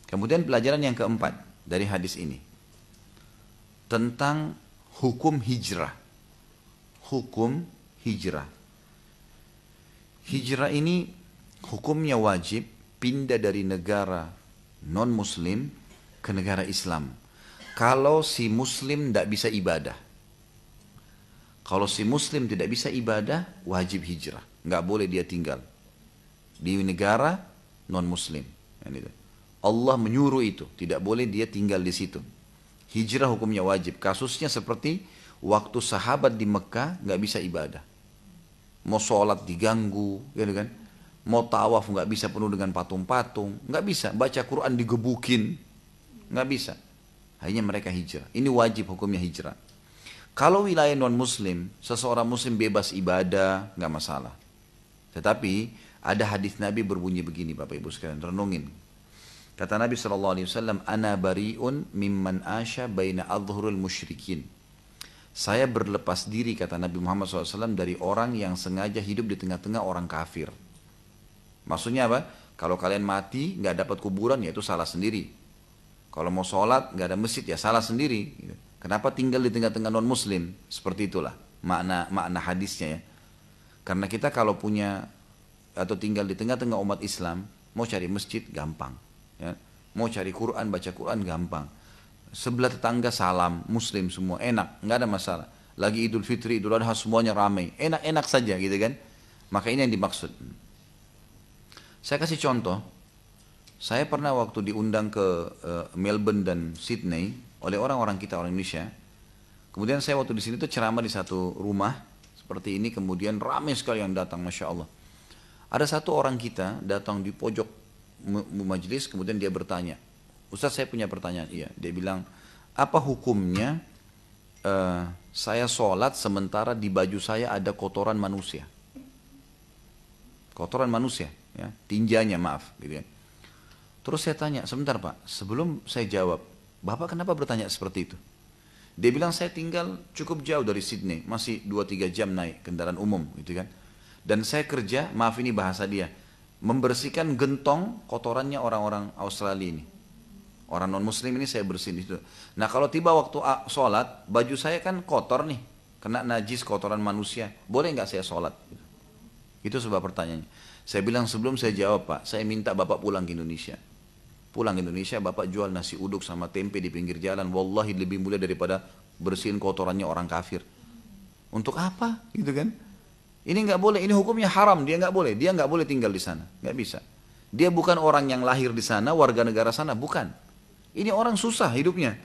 Kemudian pelajaran yang keempat dari hadis ini tentang hukum hijrah. Hukum hijrah. Hijrah ini hukumnya wajib pindah dari negara non-muslim ke negara Islam. Kalau si muslim tidak bisa ibadah. Kalau si muslim tidak bisa ibadah, wajib hijrah. Nggak boleh dia tinggal di negara non-muslim. Allah menyuruh itu, tidak boleh dia tinggal di situ. Hijrah hukumnya wajib. Kasusnya seperti waktu sahabat di Mekah nggak bisa ibadah. Mau sholat diganggu, gitu kan? Mau tawaf nggak bisa penuh dengan patung-patung, nggak bisa. Baca Quran digebukin, nggak bisa. Akhirnya mereka hijrah. Ini wajib hukumnya hijrah. Kalau wilayah non-muslim, seseorang muslim bebas ibadah, nggak masalah. Tetapi ada hadis Nabi berbunyi begini, Bapak Ibu sekalian, renungin. Kata Nabi SAW, Ana bari'un mimman asya baina adhurul musyrikin. Saya berlepas diri, kata Nabi Muhammad SAW, dari orang yang sengaja hidup di tengah-tengah orang kafir. Maksudnya apa? Kalau kalian mati, nggak dapat kuburan, ya itu salah sendiri. Kalau mau sholat, nggak ada masjid, ya salah sendiri. Kenapa tinggal di tengah-tengah non-muslim? Seperti itulah makna hadisnya ya. Karena kita kalau punya atau tinggal di tengah-tengah umat Islam, mau cari masjid gampang. Ya. Mau cari Quran, baca Quran gampang. Sebelah tetangga salam, muslim semua, enak, nggak ada masalah. Lagi Idul Fitri, Idul Adha semuanya ramai, enak-enak saja gitu kan. Maka ini yang dimaksud. Saya kasih contoh. Saya pernah waktu diundang ke Melbourne dan Sydney oleh orang-orang kita, orang Indonesia. Kemudian saya waktu di sini tuh ceramah di satu rumah seperti ini, kemudian ramai sekali yang datang, Masya Allah. Ada satu orang kita datang di pojok majelis, kemudian dia bertanya, Ustaz saya punya pertanyaan. Iya, dia bilang, apa hukumnya saya sholat sementara di baju saya ada kotoran manusia? Kotoran manusia, ya, tinjanya maaf, gitu ya. Terus saya tanya, sebentar Pak, sebelum saya jawab, Bapak kenapa bertanya seperti itu? Dia bilang saya tinggal cukup jauh dari Sydney, masih 2-3 jam naik kendaraan umum, gitu kan. Dan saya kerja, maaf ini bahasa dia, membersihkan gentong kotorannya orang-orang Australia ini. Orang non-muslim ini saya bersihin itu. Nah kalau tiba waktu sholat, baju saya kan kotor nih, kena najis kotoran manusia. Boleh nggak saya sholat? Itu sebab pertanyaannya. Saya bilang sebelum saya jawab Pak, saya minta Bapak pulang ke Indonesia. Pulang ke Indonesia, Bapak jual nasi uduk sama tempe di pinggir jalan. Wallahi lebih mulia daripada bersihin kotorannya orang kafir. Untuk apa? Gitu kan? Ini nggak boleh, ini hukumnya haram. Dia nggak boleh tinggal di sana, nggak bisa. Dia bukan orang yang lahir di sana, warga negara sana, bukan. Ini orang susah hidupnya,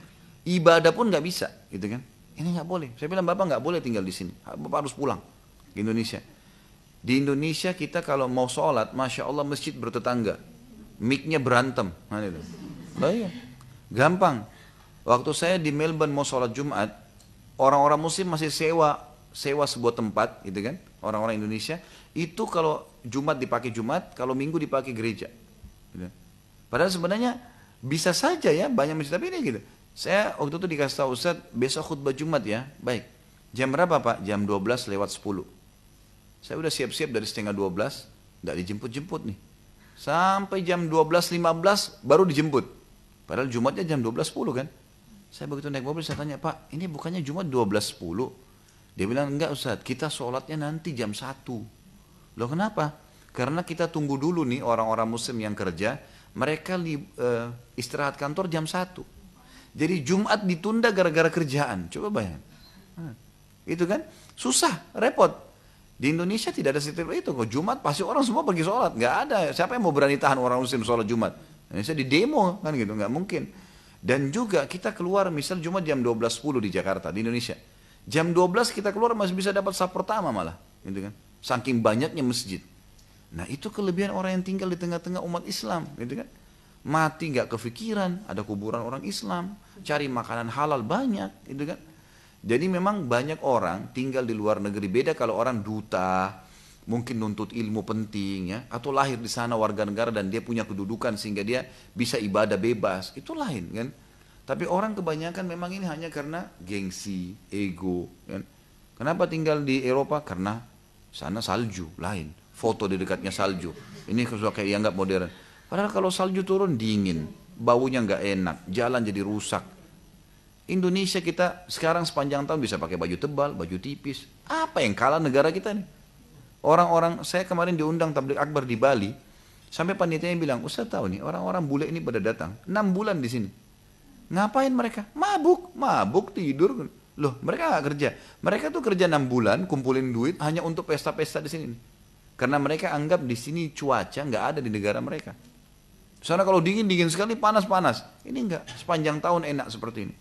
ibadah pun nggak bisa, gitu kan? Ini nggak boleh. Saya bilang Bapak nggak boleh tinggal di sini, Bapak harus pulang ke Indonesia. Di Indonesia kita kalau mau sholat, Masya Allah masjid bertetangga, mic-nya berantem. Nah, itu. Oh, iya. Gampang. Waktu saya di Melbourne mau sholat Jumat, orang-orang muslim masih sewa sebuah tempat, gitu kan? Orang-orang Indonesia itu kalau Jumat dipakai Jumat, kalau Minggu dipakai gereja. Gitu. Padahal sebenarnya bisa saja ya banyak masjid, tapi ini gitu. Saya waktu itu dikasih tahu Ustaz, besok khutbah Jumat ya. Baik. Jam berapa Pak? Jam 12:10. Saya udah siap-siap dari setengah 12, enggak dijemput-jemput nih. Sampai jam 12:15 baru dijemput. Padahal Jumatnya jam 12:10 kan. Saya begitu naik mobil saya tanya, Pak, ini bukannya Jumat 12:10? Dia bilang, enggak Ustaz, kita sholatnya nanti jam 1. Loh kenapa? Karena kita tunggu dulu nih orang-orang muslim yang kerja, mereka istirahat kantor jam 1. Jadi Jumat ditunda gara-gara kerjaan. Coba bayangin. Itu kan susah, repot. Di Indonesia tidak ada seperti itu. Kok Jumat pasti orang semua pergi sholat. Nggak ada. Siapa yang mau berani tahan orang muslim sholat Jumat? Indonesia di demo kan gitu, nggak mungkin. Dan juga kita keluar misal Jumat jam 12:10 di Jakarta, di Indonesia. Jam 12 kita keluar masih bisa dapat saf pertama malah, gitu kan? Saking banyaknya masjid. Nah itu kelebihan orang yang tinggal di tengah-tengah umat Islam, gitu kan? Mati nggak kefikiran, ada kuburan orang Islam, cari makanan halal banyak, gitu kan? Jadi memang banyak orang tinggal di luar negeri, beda kalau orang duta, mungkin nuntut ilmu penting ya, atau lahir di sana warga negara dan dia punya kedudukan sehingga dia bisa ibadah bebas, itu lain kan? Tapi orang kebanyakan memang ini hanya karena gengsi, ego. Kan? Kenapa tinggal di Eropa? Karena sana salju, lain. Foto di dekatnya salju. Ini sudah kayak dianggap modern. Padahal kalau salju turun dingin, baunya nggak enak, jalan jadi rusak. Indonesia kita sekarang sepanjang tahun bisa pakai baju tebal, baju tipis. Apa yang kalah negara kita nih? Orang-orang, saya kemarin diundang tabligh akbar di Bali, sampai panitianya bilang, Ustaz tahu nih, orang-orang bule ini pada datang 6 bulan di sini. Ngapain mereka? Mabuk, mabuk tidur. Loh, mereka nggak kerja. Mereka tuh kerja 6 bulan, kumpulin duit hanya untuk pesta-pesta di sini. Karena mereka anggap di sini cuaca nggak ada di negara mereka. Soalnya kalau dingin dingin sekali, panas panas. Ini enggak, sepanjang tahun enak seperti ini.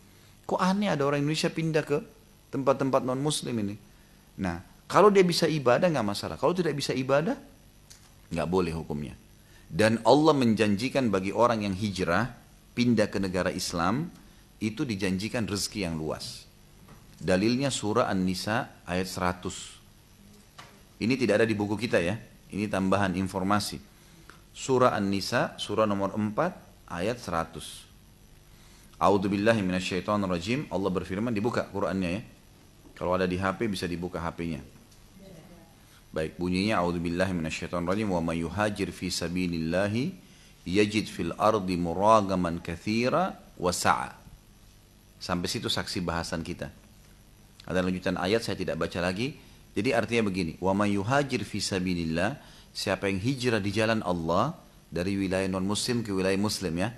Kok aneh ada orang Indonesia pindah ke tempat-tempat non Muslim ini? Nah, kalau dia bisa ibadah nggak masalah. Kalau tidak bisa ibadah, nggak boleh hukumnya. Dan Allah menjanjikan bagi orang yang hijrah pindah ke negara Islam itu dijanjikan rezeki yang luas. Dalilnya surah An-Nisa ayat 100. Ini tidak ada di buku kita ya. Ini tambahan informasi. Surah An-Nisa, surah nomor 4, ayat 100. A'udzubillahi minasyaitonirrajim. Allah berfirman, dibuka Qur'annya ya. Kalau ada di HP bisa dibuka HP-nya. Baik, bunyinya A'udzubillahi minasyaitonirrajim wa may yuhajir fi sabilillahi yajid fil ardi muragaman katsira wa sa'a. Sampai situ saksi bahasan kita. Ada lanjutan ayat saya tidak baca lagi. Jadi artinya begini, wa may yuhajir fi sabilillah, siapa yang hijrah di jalan Allah dari wilayah non muslim ke wilayah muslim ya.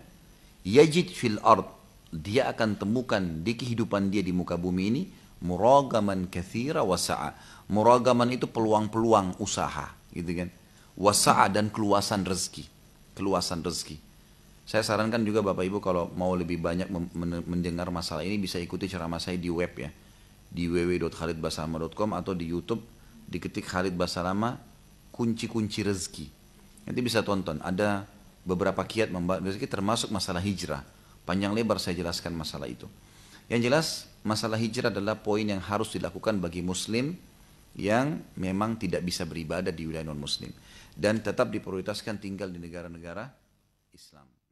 Yajid fil ard, dia akan temukan di kehidupan dia di muka bumi ini muragaman katsira wa sa'a. Muragaman itu peluang-peluang usaha, gitu kan. Wa sa'a dan keluasan rezeki. Keluasan rezeki. Saya sarankan juga Bapak Ibu kalau mau lebih banyak mendengar masalah ini bisa ikuti ceramah saya di web ya. Di www.khalidbasalamah.com atau di YouTube diketik Khalid Basalamah kunci-kunci rezeki. Nanti bisa tonton, ada beberapa kiat membahas rezeki termasuk masalah hijrah. Panjang lebar saya jelaskan masalah itu. Yang jelas masalah hijrah adalah poin yang harus dilakukan bagi muslim yang memang tidak bisa beribadah di wilayah non muslim dan tetap diprioritaskan tinggal di negara-negara Islam.